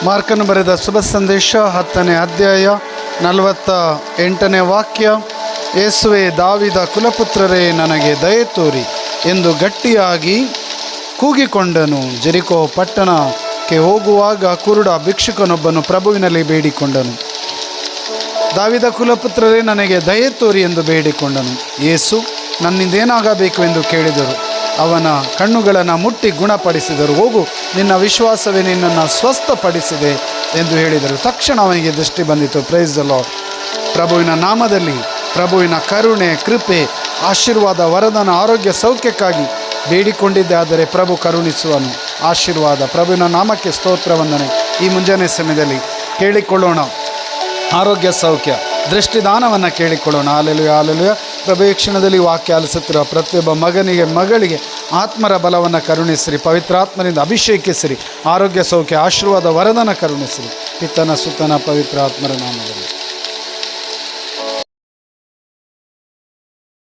ಮಾರ್ಕನು ಬರೆದ ಶುಭ ಸಂದೇಶ 10ನೇ ಅಧ್ಯಾಯ 48ನೇ ವಾಕ್ಯ. ಯೇಸುವೆ, ದಾವಿದ ಕುಲಪುತ್ರರೇ, ನನಗೆ ದಯೆ ತೋರಿ ಎಂದು ಗಟ್ಟಿಯಾಗಿ ಕೂಗಿಕೊಂಡನು. ಜೆರಿಕೋ ಪಟ್ಟಣಕ್ಕೆ ಹೋಗುವಾಗ ಕುರುಡ ಭಿಕ್ಷುಕನೊಬ್ಬನು ಪ್ರಭುವಿನಲ್ಲಿ ಬೇಡಿಕೊಂಡನು. ದಾವಿದ ಕುಲಪುತ್ರರೇ, ನನಗೆ ದಯೆ ತೋರಿ ಎಂದು ಬೇಡಿಕೊಂಡನು. ಯೇಸು ನನ್ನಿಂದೇನಾಗಬೇಕು ಎಂದು ಕೇಳಿದರು. ಅವನ ಕಣ್ಣುಗಳನ್ನು ಮುಟ್ಟಿ ಗುಣಪಡಿಸಿದರು. ಹೋಗು, ನಿನ್ನ ವಿಶ್ವಾಸವೇ ನಿನ್ನನ್ನು ಸ್ವಸ್ಥಪಡಿಸಿದೆ ಎಂದು ಹೇಳಿದರು. ತಕ್ಷಣ ಅವನಿಗೆ ದೃಷ್ಟಿ ಬಂದಿತು. Praise the lord. ಪ್ರಭುವಿನ ನಾಮದಲ್ಲಿ ಪ್ರಭುವಿನ ಕರುಣೆ, ಕೃಪೆ, ಆಶೀರ್ವಾದ, ವರದಾನ, ಆರೋಗ್ಯ, ಸೌಖ್ಯಕ್ಕಾಗಿ ಬೇಡಿಕೊಂಡಿದ್ದೆ. ಆದರೆ ಪ್ರಭು ಕರುಣಿಸುವನು. ಆಶೀರ್ವಾದ. ಪ್ರಭುವಿನ ನಾಮಕ್ಕೆ ಸ್ತೋತ್ರ ವಂದನೆ. ಈ ಮುಂಜಾನೆ ಸಮಯದಲ್ಲಿ ಕೇಳಿಕೊಳ್ಳೋಣ ಆರೋಗ್ಯ, ಸೌಖ್ಯ, ದೃಷ್ಟಿದಾನವನ್ನು ಕೇಳಿಕೊಳ್ಳೋಣ. Hallelujah, hallelujah. ಪ್ರಭು ಈ ಕ್ಷಣದಲ್ಲಿ ವಾಕ್ಯ ಆಲಿಸುತ್ತಿರುವ ಪ್ರತಿಯೊಬ್ಬ ಮಗನಿಗೆ, ಮಗಳಿಗೆ ಆತ್ಮರ ಬಲವನ್ನು ಕರುಣಿಸಿರಿ. ಪವಿತ್ರಾತ್ಮನಿಂದ ಅಭಿಷೇಕಿಸಿರಿ. ಆರೋಗ್ಯ, ಸೌಖ್ಯ, ಆಶೀರ್ವಾದ, ವರದಾನ ಕರುಣಿಸಿರಿ. ಪಿತನ ಸುತನ ಪವಿತ್ರ ಆತ್ಮರ ನಾಮದಲ್ಲಿ.